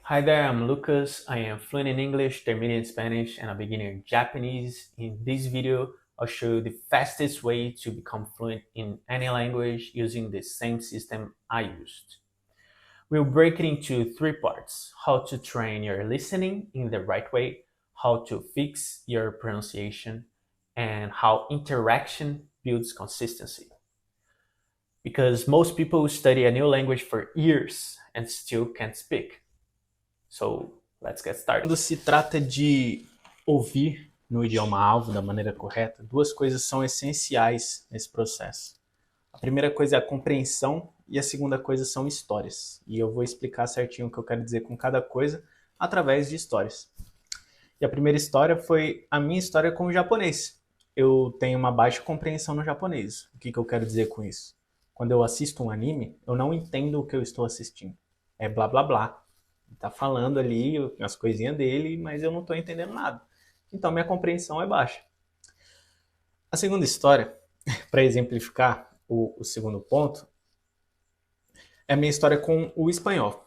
Hi there, I'm Lucas. I am fluent in English, intermediate in Spanish, and a beginner in Japanese. In this video, I'll show you the fastest way to become fluent in any language using the same system I used. We'll break it into three parts: how to train your listening in the right way, how to fix your pronunciation, and how interaction builds consistency. Because most people study a new language for years and still can't speak. So let's get started. Quando se trata de ouvir no idioma-alvo da maneira correta, duas coisas são essenciais nesse processo. A primeira coisa é a compreensão e a segunda coisa são histórias. E eu vou explicar certinho o que eu quero dizer com cada coisa através de histórias. E a primeira história foi a minha história com o japonês. Eu tenho uma baixa compreensão no japonês. O que eu quero dizer com isso? Quando eu assisto um anime, eu não entendo o que eu estou assistindo. É blá blá blá. Tá falando ali as coisinhas dele, mas eu não estou entendendo nada. Então minha compreensão é baixa. A segunda história, para exemplificar o segundo ponto, é a minha história com o espanhol.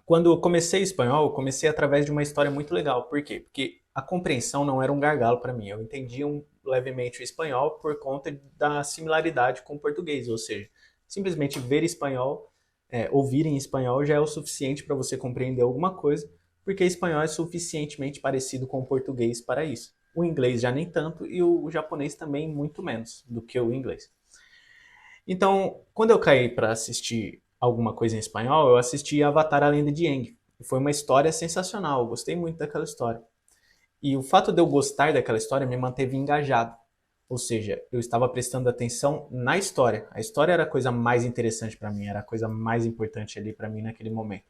Quando eu comecei espanhol, eu comecei através de uma história muito legal. Por quê? Porque a compreensão não era um gargalo para mim. Eu entendia levemente o espanhol por conta da similaridade com o português, ou seja, simplesmente ver espanhol, ouvir em espanhol já é o suficiente para você compreender alguma coisa, porque espanhol é suficientemente parecido com o português para isso. O inglês já nem tanto e o japonês também muito menos do que o inglês. Então, quando eu caí para assistir alguma coisa em espanhol, eu assisti Avatar: A Lenda de Aang. Foi uma história sensacional, eu gostei muito daquela história. E o fato de eu gostar daquela história me manteve engajado. Ou seja, eu estava prestando atenção na história. A história era a coisa mais interessante para mim, era a coisa mais importante ali para mim naquele momento.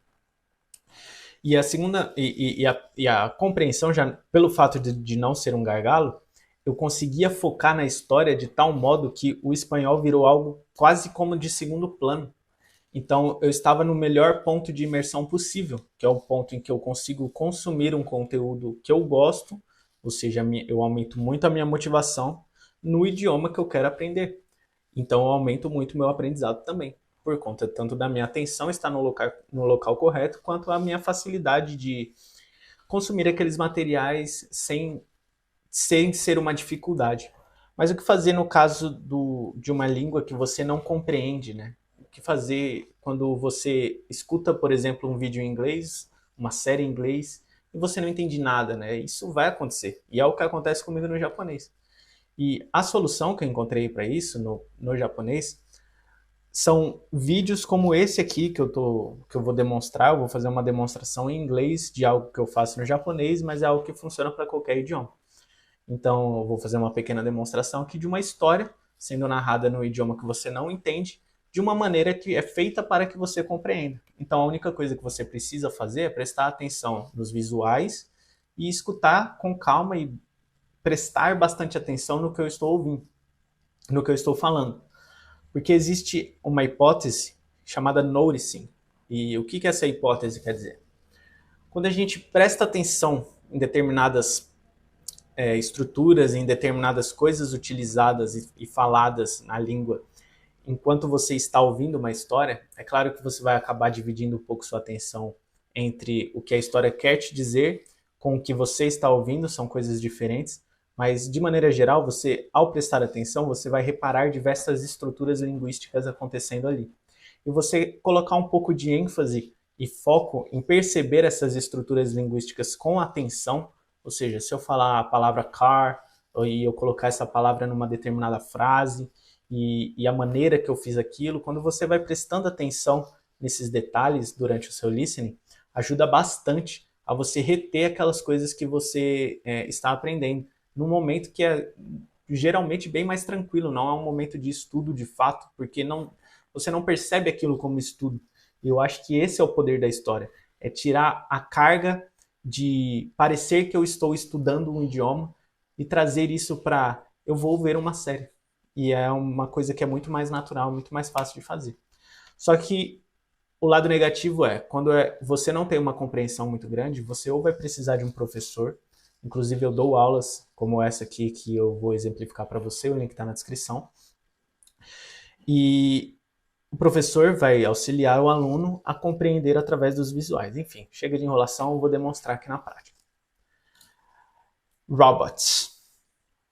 E a segunda e a compreensão já pelo fato de não ser um gargalo, eu conseguia focar na história de tal modo que o espanhol virou algo quase como de segundo plano. Então eu estava no melhor ponto de imersão possível, que é o ponto em que eu consigo consumir um conteúdo que eu gosto, ou seja, eu aumento muito a minha motivação no idioma que eu quero aprender. Então eu aumento muito o meu aprendizado também, por conta tanto da minha atenção estar no local correto, quanto a minha facilidade de consumir aqueles materiais sem ser uma dificuldade. Mas o que fazer no caso de uma língua que você não compreende, né? O que fazer quando você escuta, por exemplo, um vídeo em inglês, uma série em inglês, e você não entende nada, né? Isso vai acontecer. E é o que acontece comigo no japonês. E a solução que eu encontrei para isso no japonês são vídeos como esse aqui que eu vou demonstrar. Eu vou fazer uma demonstração em inglês de algo que eu faço no japonês, mas é algo que funciona para qualquer idioma. Então, eu vou fazer uma pequena demonstração aqui de uma história sendo narrada no idioma que você não entende, de uma maneira que é feita para que você compreenda. Então, a única coisa que você precisa fazer é prestar atenção nos visuais e escutar com calma e prestar bastante atenção no que eu estou ouvindo, no que eu estou falando. Porque existe uma hipótese chamada noticing. E o que essa hipótese quer dizer? Quando a gente presta atenção em determinadas estruturas, em determinadas coisas utilizadas e faladas na língua, enquanto você está ouvindo uma história, é claro que você vai acabar dividindo um pouco sua atenção entre o que a história quer te dizer com o que você está ouvindo, são coisas diferentes, mas de maneira geral, você, ao prestar atenção, você vai reparar diversas estruturas linguísticas acontecendo ali. E você colocar um pouco de ênfase e foco em perceber essas estruturas linguísticas com atenção, ou seja, se eu falar a palavra car e eu colocar essa palavra numa determinada frase e a maneira que eu fiz aquilo, quando você vai prestando atenção nesses detalhes durante o seu listening, ajuda bastante a você reter aquelas coisas que você está aprendendo num momento que é geralmente bem mais tranquilo, não é um momento de estudo de fato, porque você não percebe aquilo como estudo. E eu acho que esse é o poder da história, é tirar a carga de parecer que eu estou estudando um idioma e trazer isso para eu vou ver uma série. E é uma coisa que é muito mais natural, muito mais fácil de fazer. Só que o lado negativo é, quando você não tem uma compreensão muito grande, você ou vai precisar de um professor, inclusive eu dou aulas como essa aqui que eu vou exemplificar para você, o link está na descrição, e O professor vai auxiliar o aluno a compreender através dos visuais. Enfim, chega de enrolação, eu vou demonstrar aqui na prática. Robots.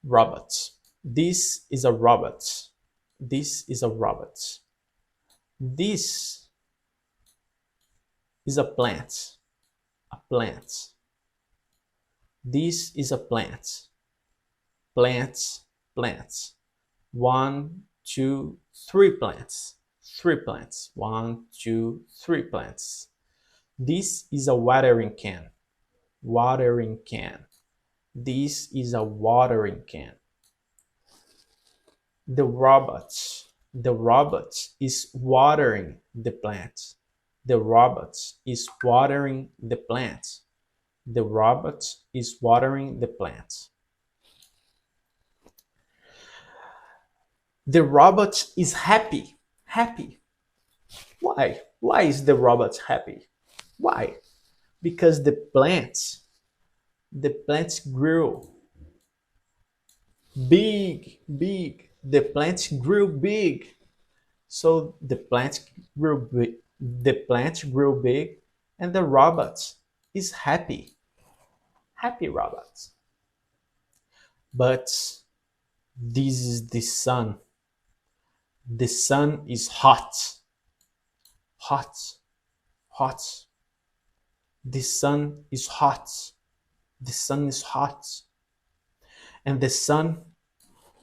Robots. This is a robot. This is a robot. This is a plant. A plant. This is a plant. Plants, plants. 1, 2, 3 plants. 3 plants. 1, 2, 3 plants. This is a watering can. Watering can. This is a watering can. The robot is watering the plant. The robot is watering the plant. The robot is watering the plant. The robot is happy. Happy. Why? Why is the robot happy? Why? Because the plants grew big. The plants grew big. So the plant grew big and the robot is happy. Happy robot. But this is the sun. The sun is hot. Hot. Hot. The sun is hot. The sun is hot. And the sun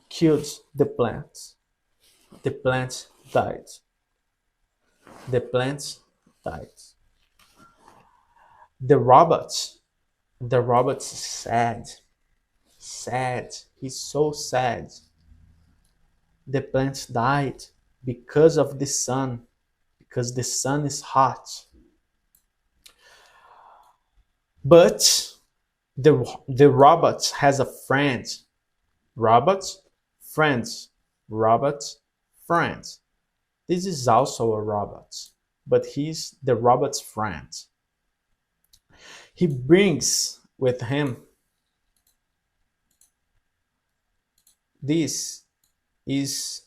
killed the plant. The plant died. The plant died. The robot is sad. Sad. He's so sad. The plant died because of the sun. Because the sun is hot. But the robot has a friend. Robot, friends. Robot, friends. This is also a robot, but he's the robot's friend. He brings with him. This is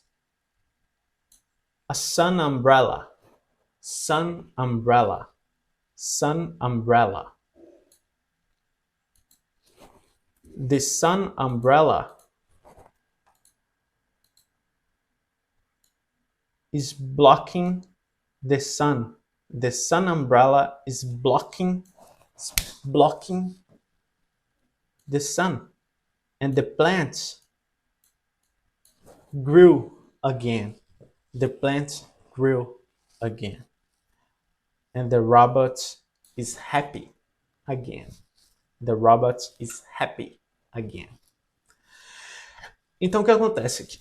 a sun umbrella. Sun umbrella. Sun umbrella. The sun umbrella is blocking the sun. The sun umbrella is blocking the sun. And the plant grew again. The plant grew again. And the robot is happy again. The robot is happy again. Então o que acontece aqui?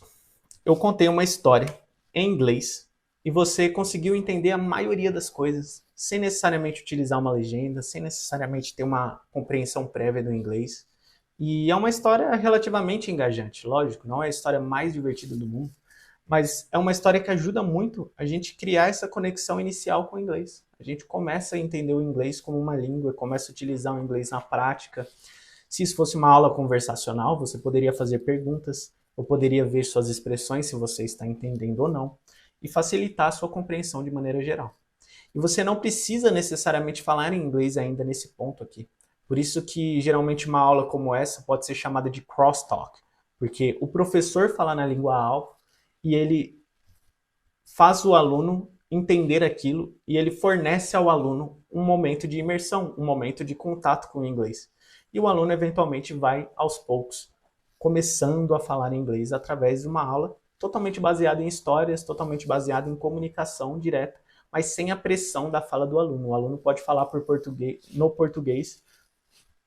Eu contei uma história em inglês e você conseguiu entender a maioria das coisas sem necessariamente utilizar uma legenda, sem necessariamente ter uma compreensão prévia do inglês. E é uma história relativamente engajante, lógico, não é a história mais divertida do mundo, mas é uma história que ajuda muito a gente criar essa conexão inicial com o inglês. A gente começa a entender o inglês como uma língua, começa a utilizar o inglês na prática. Se isso fosse uma aula conversacional, você poderia fazer perguntas, ou poderia ver suas expressões, se você está entendendo ou não, e facilitar a sua compreensão de maneira geral. E você não precisa necessariamente falar em inglês ainda nesse ponto aqui. Por isso que geralmente uma aula como essa pode ser chamada de crosstalk, porque o professor fala na língua-alvo e ele faz o aluno entender aquilo e ele fornece ao aluno um momento de imersão, um momento de contato com o inglês. E o aluno eventualmente vai, aos poucos, começando a falar inglês através de uma aula totalmente baseada em histórias, totalmente baseada em comunicação direta, mas sem a pressão da fala do aluno. O aluno pode falar no português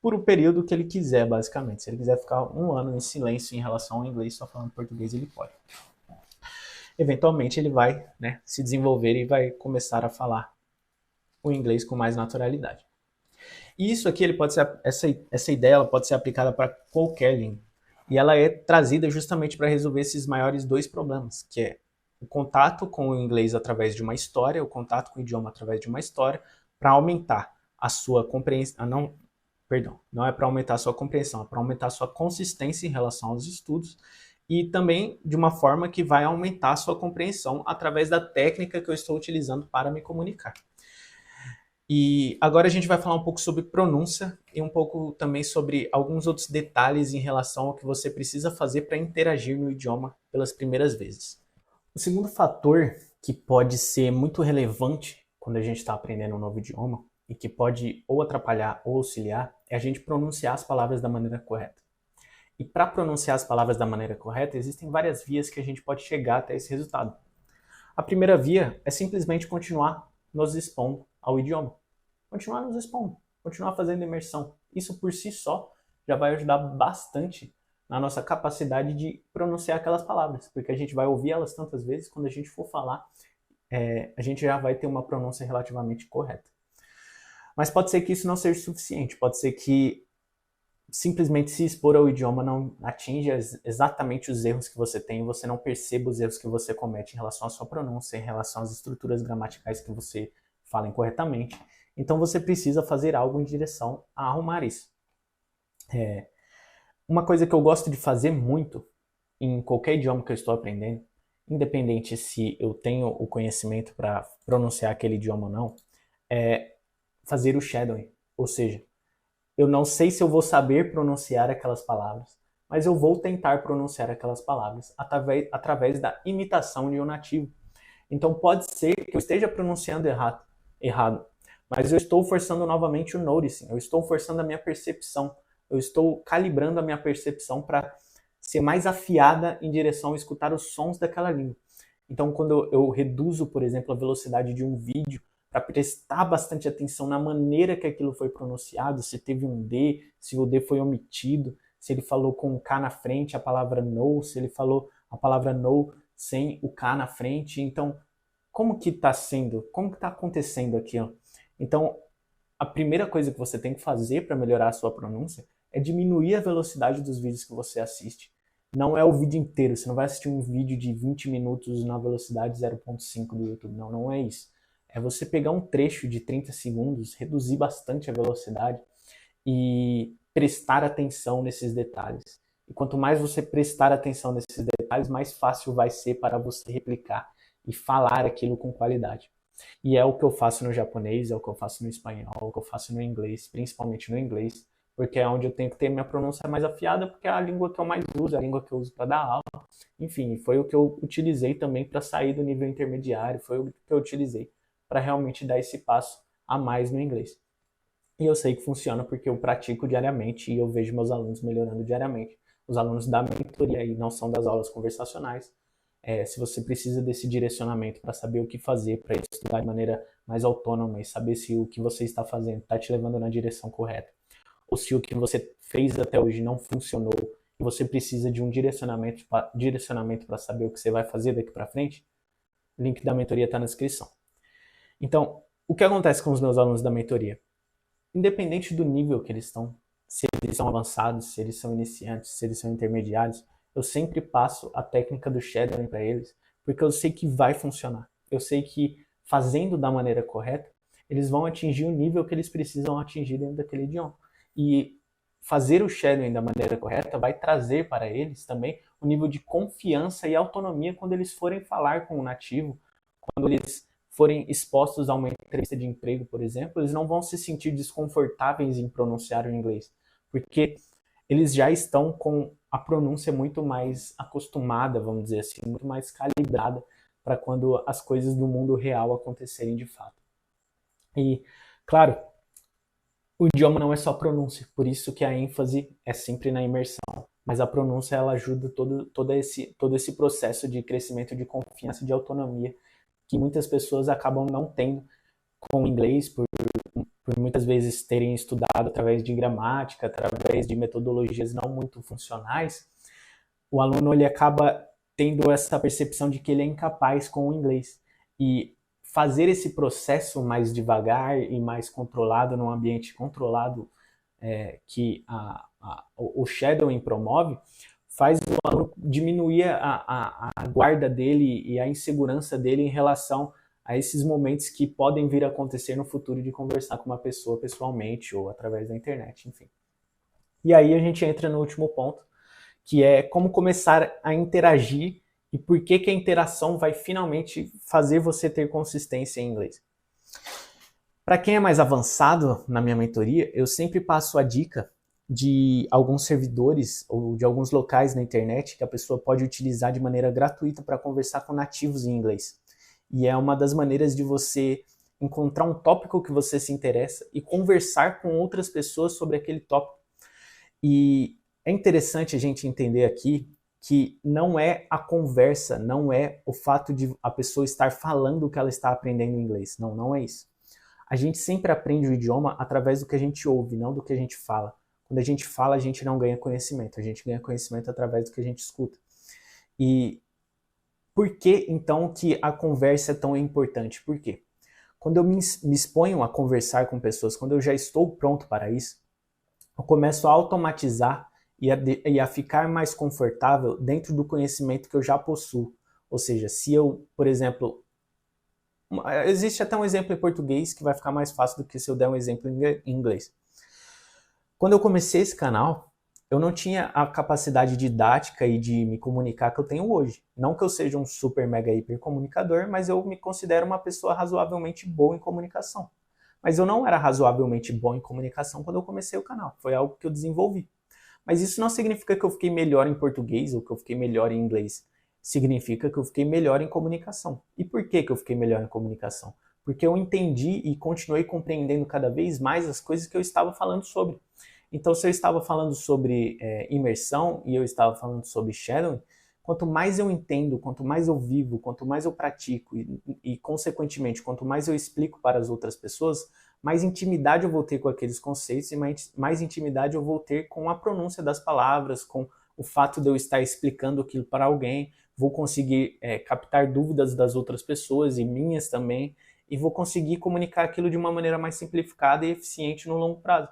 por um período que ele quiser, basicamente. Se ele quiser ficar um ano em silêncio em relação ao inglês, só falando português, ele pode. Eventualmente ele vai, se desenvolver e vai começar a falar o inglês com mais naturalidade. E isso aqui, essa ideia ela pode ser aplicada para qualquer língua. E ela é trazida justamente para resolver esses maiores dois problemas, que é o contato com o inglês através de uma história, o contato com o idioma através de uma história, para aumentar a sua compreensão. Não é para aumentar a sua compreensão, é para aumentar a sua consistência em relação aos estudos e também de uma forma que vai aumentar a sua compreensão através da técnica que eu estou utilizando para me comunicar. E agora a gente vai falar um pouco sobre pronúncia e um pouco também sobre alguns outros detalhes em relação ao que você precisa fazer para interagir no idioma pelas primeiras vezes. O segundo fator que pode ser muito relevante quando a gente está aprendendo um novo idioma e que pode ou atrapalhar ou auxiliar é a gente pronunciar as palavras da maneira correta. E para pronunciar as palavras da maneira correta, existem várias vias que a gente pode chegar até esse resultado. A primeira via é simplesmente continuar nos expondo ao idioma. Continuar nos expondo, continuar fazendo imersão. Isso por si só já vai ajudar bastante na nossa capacidade de pronunciar aquelas palavras, porque a gente vai ouvir elas tantas vezes, quando a gente for falar, a gente já vai ter uma pronúncia relativamente correta. Mas pode ser que isso não seja suficiente, pode ser que simplesmente se expor ao idioma não atinja exatamente os erros que você tem, você não perceba os erros que você comete em relação à sua pronúncia, em relação às estruturas gramaticais que você fala incorretamente. Então você precisa fazer algo em direção a arrumar isso. Uma coisa que eu gosto de fazer muito em qualquer idioma que eu estou aprendendo, independente se eu tenho o conhecimento para pronunciar aquele idioma ou não, é fazer o shadowing. Ou seja, eu não sei se eu vou saber pronunciar aquelas palavras, mas eu vou tentar pronunciar aquelas palavras através da imitação de um nativo. Então pode ser que eu esteja pronunciando errado, mas eu estou forçando novamente o noticing, eu estou forçando a minha percepção, eu estou calibrando a minha percepção para ser mais afiada em direção a escutar os sons daquela língua. Então quando eu reduzo, por exemplo, a velocidade de um vídeo, para prestar bastante atenção na maneira que aquilo foi pronunciado, se teve um D, se o D foi omitido, se ele falou com um K na frente a palavra no, se ele falou a palavra no sem o K na frente. Então, como que está sendo? Como que está acontecendo aquilo? Então, a primeira coisa que você tem que fazer para melhorar a sua pronúncia é diminuir a velocidade dos vídeos que você assiste. Não é o vídeo inteiro, você não vai assistir um vídeo de 20 minutos na velocidade 0.5 do YouTube, não é isso. É você pegar um trecho de 30 segundos, reduzir bastante a velocidade e prestar atenção nesses detalhes. E quanto mais você prestar atenção nesses detalhes, mais fácil vai ser para você replicar e falar aquilo com qualidade. E é o que eu faço no japonês, é o que eu faço no espanhol, é o que eu faço no inglês, principalmente no inglês, porque é onde eu tenho que ter minha pronúncia mais afiada, porque é a língua que eu mais uso, é a língua que eu uso para dar aula. Enfim, foi o que eu utilizei também para sair do nível intermediário, foi o que eu utilizei para realmente dar esse passo a mais no inglês. E eu sei que funciona porque eu pratico diariamente e eu vejo meus alunos melhorando diariamente. Os alunos da mentoria e não são das aulas conversacionais. Se você precisa desse direcionamento para saber o que fazer, para estudar de maneira mais autônoma e saber se o que você está fazendo está te levando na direção correta, ou se o que você fez até hoje não funcionou e você precisa de um direcionamento para saber o que você vai fazer daqui para frente, o link da mentoria está na descrição. Então, o que acontece com os meus alunos da mentoria? Independente do nível que eles estão, se eles são avançados, se eles são iniciantes, se eles são intermediários, eu sempre passo a técnica do shadowing para eles, porque eu sei que vai funcionar. Eu sei que fazendo da maneira correta, eles vão atingir o nível que eles precisam atingir dentro daquele idioma. E fazer o shadowing da maneira correta vai trazer para eles também um nível de confiança e autonomia quando eles forem falar com o nativo, quando eles forem expostos a uma entrevista de emprego, por exemplo, eles não vão se sentir desconfortáveis em pronunciar o inglês, porque eles já estão com a pronúncia muito mais acostumada, vamos dizer assim, muito mais calibrada para quando as coisas do mundo real acontecerem de fato. E, claro, o idioma não é só pronúncia, por isso que a ênfase é sempre na imersão. Mas a pronúncia ela ajuda todo esse processo de crescimento de confiança e de autonomia que muitas pessoas acabam não tendo com o inglês, por muitas vezes terem estudado através de gramática, através de metodologias não muito funcionais. O aluno ele acaba tendo essa percepção de que ele é incapaz com o inglês. E fazer esse processo mais devagar e mais controlado, num ambiente controlado que o shadowing promove, faz o aluno diminuir a guarda dele e a insegurança dele em relação a esses momentos que podem vir a acontecer no futuro de conversar com uma pessoa pessoalmente ou através da internet, enfim. E aí a gente entra no último ponto, que é como começar a interagir e por que a interação vai finalmente fazer você ter consistência em inglês. Para quem é mais avançado na minha mentoria, eu sempre passo a dica de alguns servidores ou de alguns locais na internet que a pessoa pode utilizar de maneira gratuita para conversar com nativos em inglês. E é uma das maneiras de você encontrar um tópico que você se interessa e conversar com outras pessoas sobre aquele tópico. E é interessante a gente entender aqui que não é a conversa, não é o fato de a pessoa estar falando que ela está aprendendo inglês. Não, não é isso. A gente sempre aprende o idioma através do que a gente ouve, não do que a gente fala. Quando a gente fala, a gente não ganha conhecimento. A gente ganha conhecimento através do que a gente escuta. E por que, então, que a conversa é tão importante? Por quê? Quando eu me exponho a conversar com pessoas, quando eu já estou pronto para isso, eu começo a automatizar e a ficar mais confortável dentro do conhecimento que eu já possuo. Ou seja, se eu, por exemplo, existe até um exemplo em português que vai ficar mais fácil do que se eu der um exemplo em inglês. Quando eu comecei esse canal, eu não tinha a capacidade didática e de me comunicar que eu tenho hoje. Não que eu seja um super mega hiper comunicador, mas eu me considero uma pessoa razoavelmente boa em comunicação. Mas eu não era razoavelmente bom em comunicação quando eu comecei o canal. Foi algo que eu desenvolvi. Mas isso não significa que eu fiquei melhor em português ou que eu fiquei melhor em inglês. Significa que eu fiquei melhor em comunicação. E por que eu fiquei melhor em comunicação? Porque eu entendi e continuei compreendendo cada vez mais as coisas que eu estava falando sobre. Então, se eu estava falando sobre imersão e eu estava falando sobre shadowing, quanto mais eu entendo, quanto mais eu vivo, quanto mais eu pratico e consequentemente, quanto mais eu explico para as outras pessoas, mais intimidade eu vou ter com aqueles conceitos e mais intimidade eu vou ter com a pronúncia das palavras, com o fato de eu estar explicando aquilo para alguém, vou conseguir captar dúvidas das outras pessoas e minhas também, e vou conseguir comunicar aquilo de uma maneira mais simplificada e eficiente no longo prazo.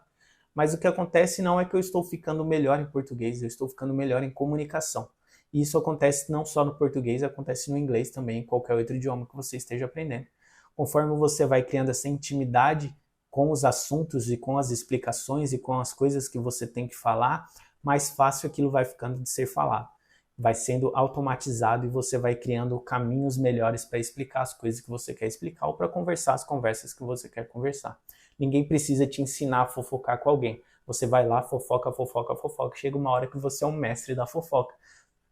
Mas o que acontece não é que eu estou ficando melhor em português, eu estou ficando melhor em comunicação. E isso acontece não só no português, acontece no inglês também, em qualquer outro idioma que você esteja aprendendo. Conforme você vai criando essa intimidade com os assuntos e com as explicações e com as coisas que você tem que falar, mais fácil aquilo vai ficando de ser falado. Vai sendo automatizado e você vai criando caminhos melhores para explicar as coisas que você quer explicar ou para conversar as conversas que você quer conversar. Ninguém precisa te ensinar a fofocar com alguém. Você vai lá, fofoca, fofoca, fofoca. Chega uma hora que você é um mestre da fofoca.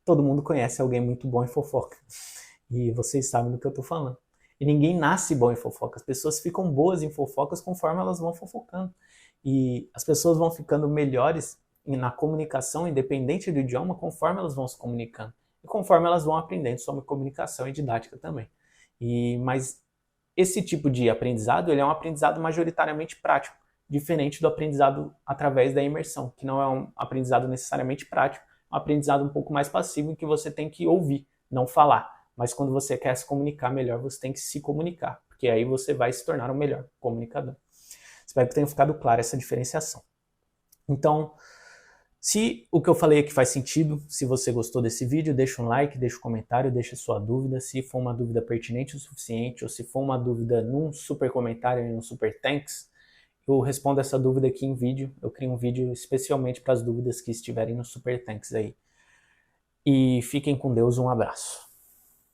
Todo mundo conhece alguém muito bom em fofoca. E vocês sabem do que eu estou falando. E ninguém nasce bom em fofoca. As pessoas ficam boas em fofocas conforme elas vão fofocando. E as pessoas vão ficando melhores na comunicação, independente do idioma, conforme elas vão se comunicando. E conforme elas vão aprendendo sobre comunicação e didática também. Mas esse tipo de aprendizado, ele é um aprendizado majoritariamente prático, diferente do aprendizado através da imersão, que não é um aprendizado necessariamente prático, é um aprendizado um pouco mais passivo, em que você tem que ouvir, não falar. Mas quando você quer se comunicar melhor, você tem que se comunicar, porque aí você vai se tornar um melhor comunicador. Espero que tenha ficado clara essa diferenciação. Então, se o que eu falei aqui faz sentido, se você gostou desse vídeo, deixa um like, deixa um comentário, deixa sua dúvida. Se for uma dúvida pertinente o suficiente, ou se for uma dúvida num super comentário e num super thanks, eu respondo essa dúvida aqui em vídeo. Eu crio um vídeo especialmente para as dúvidas que estiverem no super thanks aí. E fiquem com Deus, um abraço.